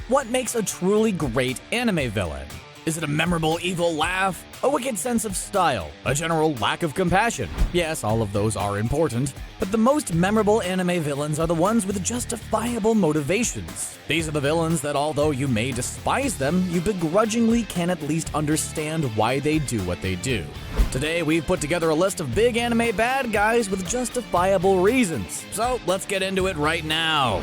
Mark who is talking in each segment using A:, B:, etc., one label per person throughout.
A: What makes a truly great anime villain? Is it a memorable evil laugh? A wicked sense of style? A general lack of compassion? Yes, all of those are important, but the most memorable anime villains are the ones with justifiable motivations. These are the villains that, although you may despise them, you begrudgingly can at least understand why they do what they do. Today, we've put together a list of big anime bad guys with justifiable reasons. So, let's get into it right now.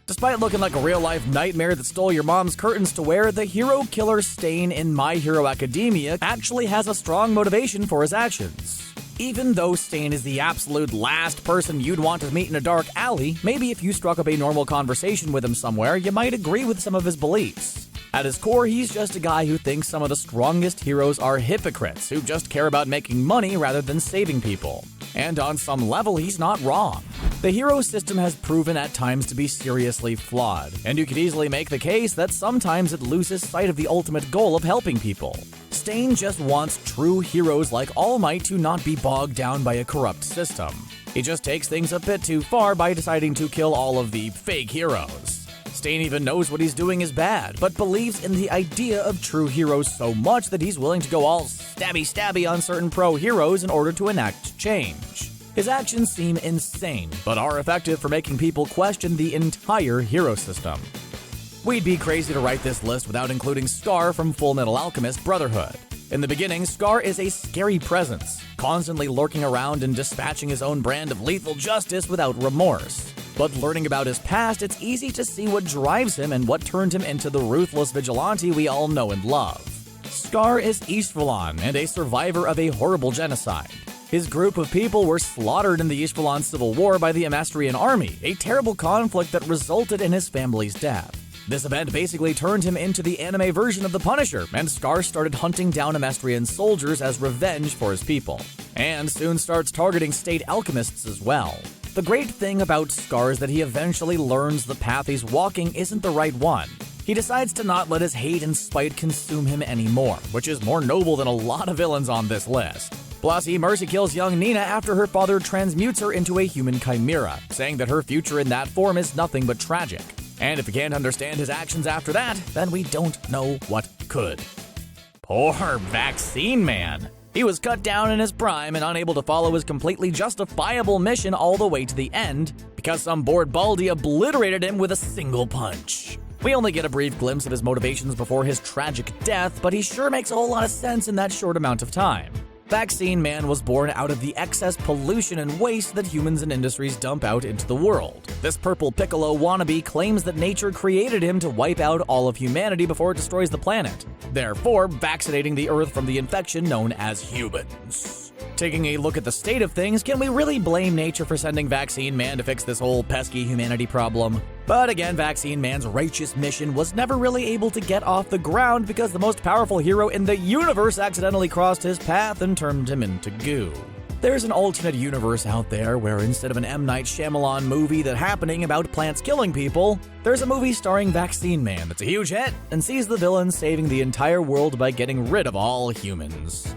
A: Despite looking like a real-life nightmare that stole your mom's curtains to wear, the hero killer Stain in My Hero Academia actually has a strong motivation for his actions. Even though Stain is the absolute last person you'd want to meet in a dark alley, maybe if you struck up a normal conversation with him somewhere, you might agree with some of his beliefs. At his core, he's just a guy who thinks some of the strongest heroes are hypocrites who just care about making money rather than saving people. And on some level, he's not wrong. The hero system has proven at times to be seriously flawed, and you could easily make the case that sometimes it loses sight of the ultimate goal of helping people. Stain just wants true heroes like All Might to not be bogged down by a corrupt system. He just takes things a bit too far by deciding to kill all of the fake heroes. Stain even knows what he's doing is bad, but believes in the idea of true heroes so much that he's willing to go all stabby-stabby on certain pro-heroes in order to enact change. His actions seem insane, but are effective for making people question the entire hero system. We'd be crazy to write this list without including Scar from FullMetal Alchemist Brotherhood. In the beginning, Scar is a scary presence, constantly lurking around and dispatching his own brand of lethal justice without remorse. But learning about his past, it's easy to see what drives him and what turned him into the ruthless vigilante we all know and love. Scar is Ishvalan and a survivor of a horrible genocide. His group of people were slaughtered in the Ishvalan Civil War by the Amastrian army, a terrible conflict that resulted in his family's death. This event basically turned him into the anime version of the Punisher, and Scar started hunting down Amastrian soldiers as revenge for his people, and soon starts targeting state alchemists as well. The great thing about Scar is that he eventually learns the path he's walking isn't the right one. He decides to not let his hate and spite consume him anymore, which is more noble than a lot of villains on this list. Plus, he mercy kills young Nina after her father transmutes her into a human chimera, saying that her future in that form is nothing but tragic. And if we can't understand his actions after that, then we don't know what could. Poor Vaccine Man. He was cut down in his prime and unable to follow his completely justifiable mission all the way to the end because some bored baldy obliterated him with a single punch. We only get a brief glimpse of his motivations before his tragic death, but he sure makes a whole lot of sense in that short amount of time. Vaccine Man was born out of the excess pollution and waste that humans and industries dump out into the world. This purple piccolo wannabe claims that nature created him to wipe out all of humanity before it destroys the planet, therefore vaccinating the Earth from the infection known as humans. Taking a look at the state of things, can we really blame nature for sending Vaccine Man to fix this whole pesky humanity problem? But again, Vaccine Man's righteous mission was never really able to get off the ground because the most powerful hero in the universe accidentally crossed his path and turned him into goo. There's an alternate universe out there where instead of an M. Night Shyamalan movie that's happening about plants killing people, there's a movie starring Vaccine Man that's a huge hit and sees the villain saving the entire world by getting rid of all humans.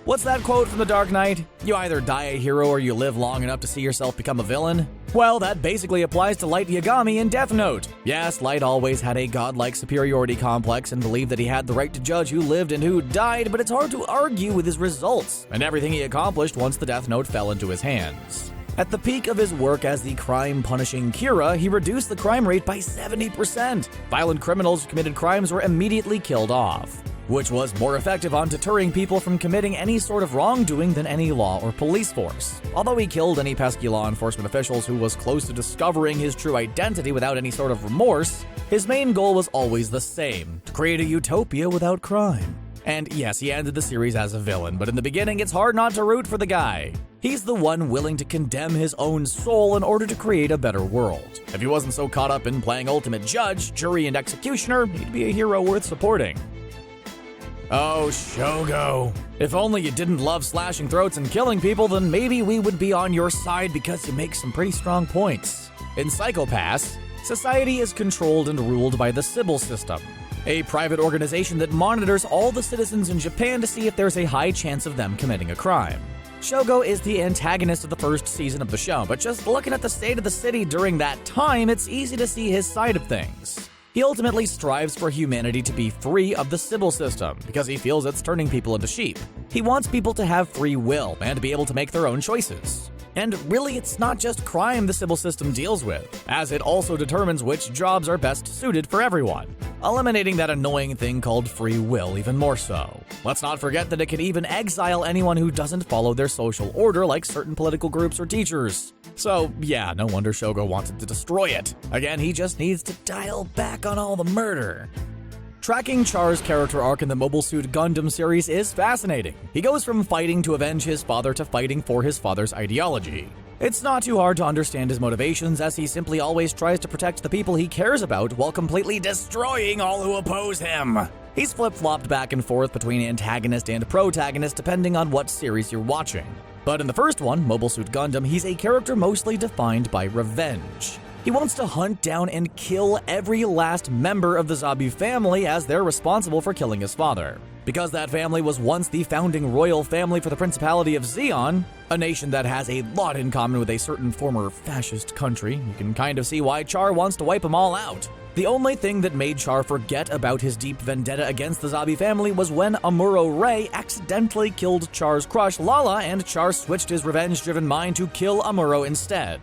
A: What's that quote from The Dark Knight? You either die a hero or you live long enough to see yourself become a villain? Well, that basically applies to Light Yagami in Death Note. Yes, Light always had a godlike superiority complex and believed that he had the right to judge who lived and who died, but it's hard to argue with his results and everything he accomplished once the Death Note fell into his hands. At the peak of his work as the crime-punishing Kira, he reduced the crime rate by 70%. Violent criminals who committed crimes were immediately killed off, which was more effective on deterring people from committing any sort of wrongdoing than any law or police force. Although he killed any pesky law enforcement officials who was close to discovering his true identity without any sort of remorse, his main goal was always the same: to create a utopia without crime. And yes, he ended the series as a villain, but in the beginning it's hard not to root for the guy. He's the one willing to condemn his own soul in order to create a better world. If he wasn't so caught up in playing ultimate judge, jury, and executioner, he'd be a hero worth supporting. Oh, Shogo. If only you didn't love slashing throats and killing people, then maybe we would be on your side because you make some pretty strong points. In Psycho-Pass, society is controlled and ruled by the Sybyl System, a private organization that monitors all the citizens in Japan to see if there's a high chance of them committing a crime. Shogo is the antagonist of the first season of the show, but just looking at the state of the city during that time, it's easy to see his side of things. He ultimately strives for humanity to be free of the Sibyl System, because he feels it's turning people into sheep. He wants people to have free will and to be able to make their own choices. And really, it's not just crime the Sibyl System deals with, as it also determines which jobs are best suited for everyone, eliminating that annoying thing called free will even more so. Let's not forget that it can even exile anyone who doesn't follow their social order, like certain political groups or teachers. So yeah, no wonder Shogo wanted to destroy it. Again, he just needs to dial back on all the murder. Tracking Char's character arc in the Mobile Suit Gundam series is fascinating. He goes from fighting to avenge his father to fighting for his father's ideology. It's not too hard to understand his motivations, as he simply always tries to protect the people he cares about while completely destroying all who oppose him. He's flip-flopped back and forth between antagonist and protagonist depending on what series you're watching. But in the first one, Mobile Suit Gundam, he's a character mostly defined by revenge. He wants to hunt down and kill every last member of the Zabu family, as they're responsible for killing his father. Because that family was once the founding royal family for the Principality of Zeon, a nation that has a lot in common with a certain former fascist country, you can kind of see why Char wants to wipe them all out. The only thing that made Char forget about his deep vendetta against the Zabu family was when Amuro Ray accidentally killed Char's crush Lala, and Char switched his revenge-driven mind to kill Amuro instead.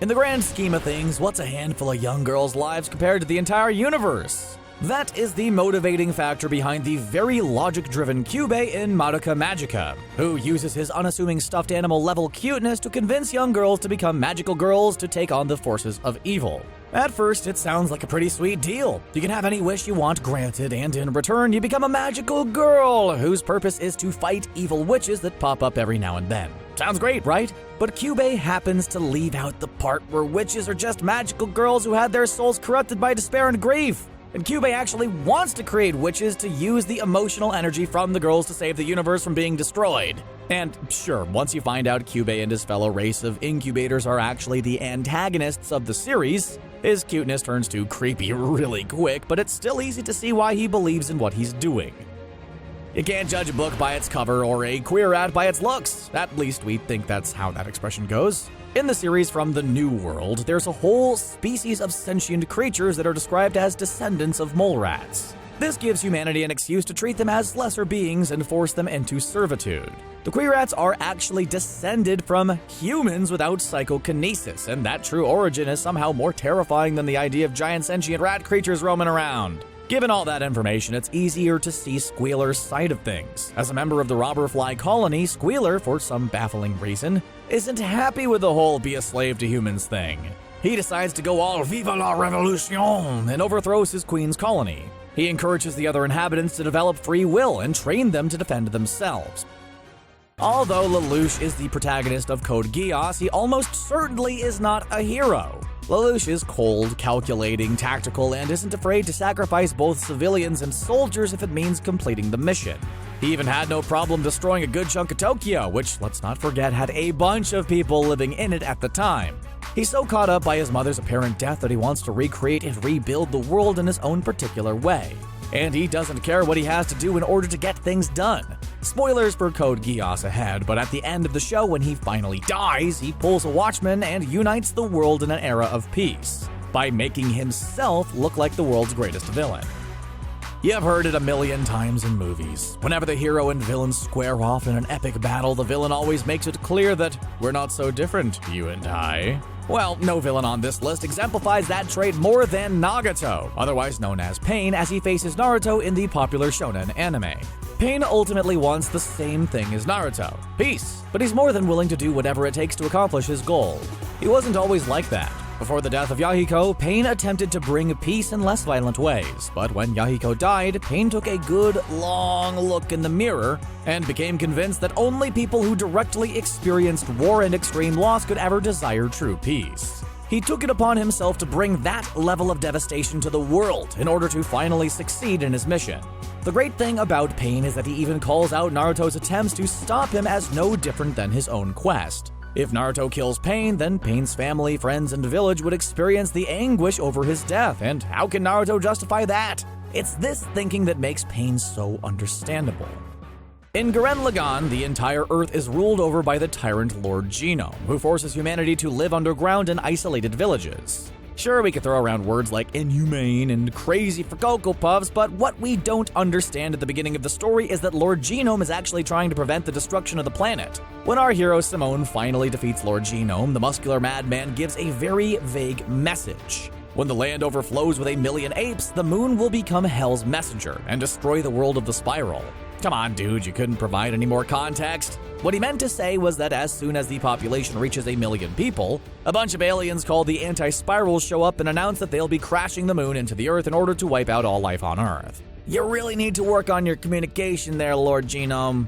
A: In the grand scheme of things, what's a handful of young girls' lives compared to the entire universe? That is the motivating factor behind the very logic-driven Kyubey in Madoka Magica, who uses his unassuming stuffed animal-level cuteness to convince young girls to become magical girls to take on the forces of evil. At first, it sounds like a pretty sweet deal. You can have any wish you want granted, and in return, you become a magical girl whose purpose is to fight evil witches that pop up every now and then. Sounds great, right? But Kyubey happens to leave out the part where witches are just magical girls who had their souls corrupted by despair and grief. And Kyubey actually wants to create witches to use the emotional energy from the girls to save the universe from being destroyed. And sure, once you find out Kyubey and his fellow race of incubators are actually the antagonists of the series, his cuteness turns to creepy really quick, but it's still easy to see why he believes in what he's doing. You can't judge a book by its cover or a queer ad by its looks. At least we think that's how that expression goes. In the series from the New World, there's a whole species of sentient creatures that are described as descendants of mole rats. This gives humanity an excuse to treat them as lesser beings and force them into servitude. The queer rats are actually descended from humans without psychokinesis, and that true origin is somehow more terrifying than the idea of giant sentient rat creatures roaming around. Given all that information, it's easier to see Squealer's side of things. As a member of the robber fly colony, Squealer, for some baffling reason, isn't happy with the whole be a slave to humans thing. He decides to go all Viva la Revolution and overthrows his queen's colony. He encourages the other inhabitants to develop free will and train them to defend themselves. Although Lelouch is the protagonist of Code Geass, he almost certainly is not a hero. Lelouch is cold, calculating, tactical, and isn't afraid to sacrifice both civilians and soldiers if it means completing the mission. He even had no problem destroying a good chunk of Tokyo, which, let's not forget, had a bunch of people living in it at the time. He's so caught up by his mother's apparent death that he wants to recreate and rebuild the world in his own particular way. And he doesn't care what he has to do in order to get things done. Spoilers for Code Geass ahead, but at the end of the show, when he finally dies, he pulls a Watchman and unites the world in an era of peace, by making himself look like the world's greatest villain. You've heard it a million times in movies. Whenever the hero and villain square off in an epic battle, the villain always makes it clear that we're not so different, you and I. Well, no villain on this list exemplifies that trait more than Nagato, otherwise known as Pain, as he faces Naruto in the popular shonen anime. Pain ultimately wants the same thing as Naruto, peace, but he's more than willing to do whatever it takes to accomplish his goal. He wasn't always like that. Before the death of Yahiko, Pain attempted to bring peace in less violent ways, but when Yahiko died, Pain took a good, long look in the mirror and became convinced that only people who directly experienced war and extreme loss could ever desire true peace. He took it upon himself to bring that level of devastation to the world in order to finally succeed in his mission. The great thing about Pain is that he even calls out Naruto's attempts to stop him as no different than his own quest. If Naruto kills Pain, then Pain's family, friends, and village would experience the anguish over his death, and how can Naruto justify that? It's this thinking that makes Pain so understandable. In Gurren Lagann, the entire Earth is ruled over by the tyrant Lord Genome, who forces humanity to live underground in isolated villages. Sure, we could throw around words like inhumane and crazy for Cocoa Puffs, but what we don't understand at the beginning of the story is that Lord Genome is actually trying to prevent the destruction of the planet. When our hero Simone finally defeats Lord Genome, the muscular madman gives a very vague message. When the land overflows with 1 million apes, the moon will become Hell's messenger and destroy the world of the spiral. Come on, dude, you couldn't provide any more context? What he meant to say was that as soon as the population reaches 1 million people, a bunch of aliens called the Anti-Spirals show up and announce that they'll be crashing the moon into the Earth in order to wipe out all life on Earth. You really need to work on your communication there, Lord Genome.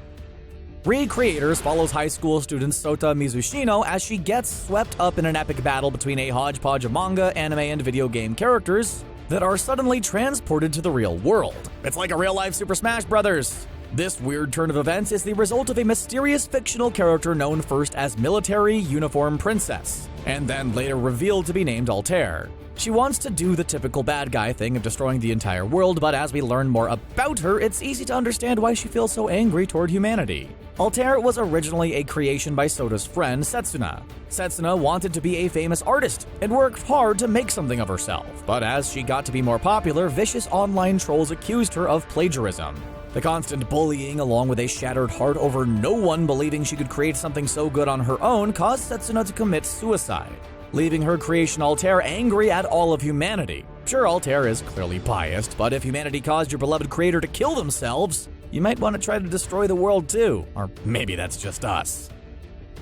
A: Recreators follows high school student Sota Mizushino as she gets swept up in an epic battle between a hodgepodge of manga, anime, and video game characters that are suddenly transported to the real world. It's like a real-life Super Smash Bros. This weird turn of events is the result of a mysterious fictional character known first as Military Uniform Princess, and then later revealed to be named Altair. She wants to do the typical bad guy thing of destroying the entire world, but as we learn more about her, it's easy to understand why she feels so angry toward humanity. Altair was originally a creation by Sota's friend, Setsuna. Setsuna wanted to be a famous artist and worked hard to make something of herself, but as she got to be more popular, vicious online trolls accused her of plagiarism. The constant bullying, along with a shattered heart over no one believing she could create something so good on her own, caused Setsuna to commit suicide, leaving her creation Altair angry at all of humanity. Sure, Altair is clearly biased, but if humanity caused your beloved creator to kill themselves, you might want to try to destroy the world too. Or maybe that's just us.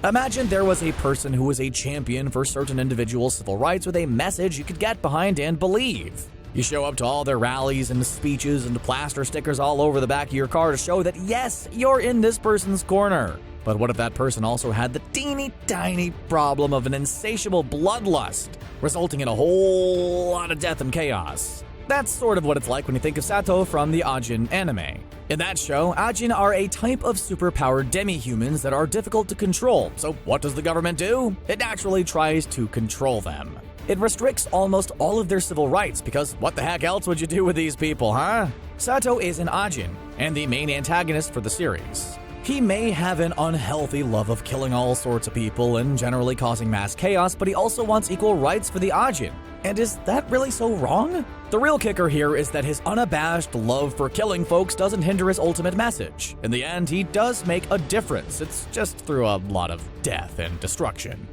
A: Imagine there was a person who was a champion for certain individual civil rights with a message you could get behind and believe. You show up to all their rallies and speeches and plaster stickers all over the back of your car to show that yes, you're in this person's corner. But what if that person also had the teeny tiny problem of an insatiable bloodlust, resulting in a whole lot of death and chaos? That's sort of what it's like when you think of Sato from the AJIN anime. In that show, AJIN are a type of superpowered demi-humans that are difficult to control, so what does the government do? It naturally tries to control them. It restricts almost all of their civil rights because what the heck else would you do with these people, huh? Sato is an AJIN and the main antagonist for the series. He may have an unhealthy love of killing all sorts of people and generally causing mass chaos, but he also wants equal rights for the AJIN. And is that really so wrong? The real kicker here is that his unabashed love for killing folks doesn't hinder his ultimate message. In the end, he does make a difference. It's just through a lot of death and destruction.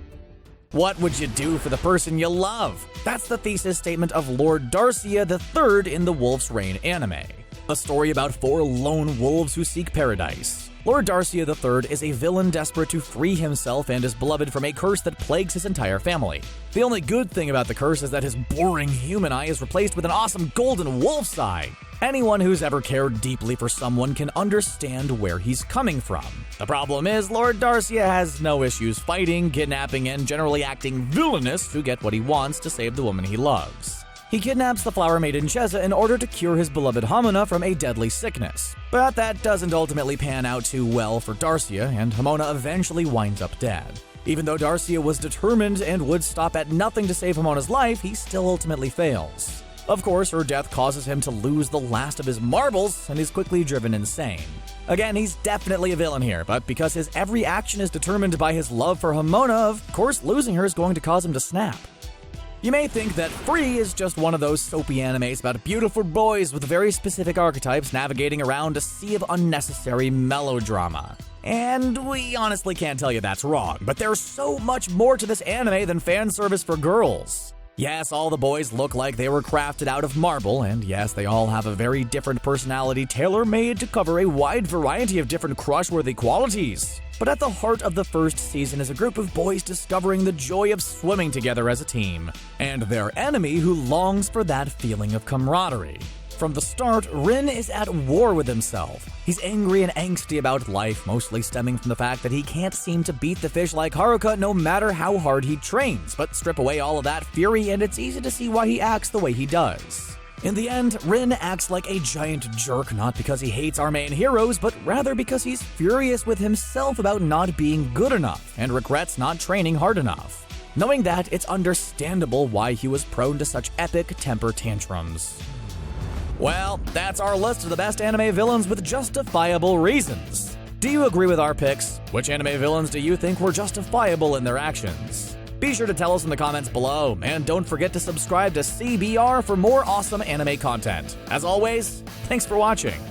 A: What would you do for the person you love? That's the thesis statement of Lord Darcia III in the Wolf's Rain anime, a story about 4 lone wolves who seek paradise. Lord Darcia III is a villain desperate to free himself and his beloved from a curse that plagues his entire family. The only good thing about the curse is that his boring human eye is replaced with an awesome golden wolf's eye. Anyone who's ever cared deeply for someone can understand where he's coming from. The problem is, Lord Darcia has no issues fighting, kidnapping, and generally acting villainous to get what he wants to save the woman he loves. He kidnaps the flower maiden Cheza in order to cure his beloved Hamona from a deadly sickness. But that doesn't ultimately pan out too well for Darcia, and Hamona eventually winds up dead. Even though Darcia was determined and would stop at nothing to save Hamona's life, he still ultimately fails. Of course, her death causes him to lose the last of his marbles, and he's quickly driven insane. Again, he's definitely a villain here, but because his every action is determined by his love for Hamona, of course losing her is going to cause him to snap. You may think that Free is just one of those soapy animes about beautiful boys with very specific archetypes navigating around a sea of unnecessary melodrama. And we honestly can't tell you that's wrong, but there's so much more to this anime than fan service for girls. Yes, all the boys look like they were crafted out of marble, and yes, they all have a very different personality tailor-made to cover a wide variety of different crush-worthy qualities. But at the heart of the first season is a group of boys discovering the joy of swimming together as a team, and their enemy who longs for that feeling of camaraderie. From the start, Rin is at war with himself. He's angry and angsty about life, mostly stemming from the fact that he can't seem to beat the fish like Haruka no matter how hard he trains. But strip away all of that fury and it's easy to see why he acts the way he does. In the end, Rin acts like a giant jerk not because he hates our main heroes, but rather because he's furious with himself about not being good enough and regrets not training hard enough. Knowing that, it's understandable why he was prone to such epic temper tantrums. Well, that's our list of the best anime villains with justifiable reasons. Do you agree with our picks? Which anime villains do you think were justifiable in their actions? Be sure to tell us in the comments below, and don't forget to subscribe to CBR for more awesome anime content. As always, thanks for watching.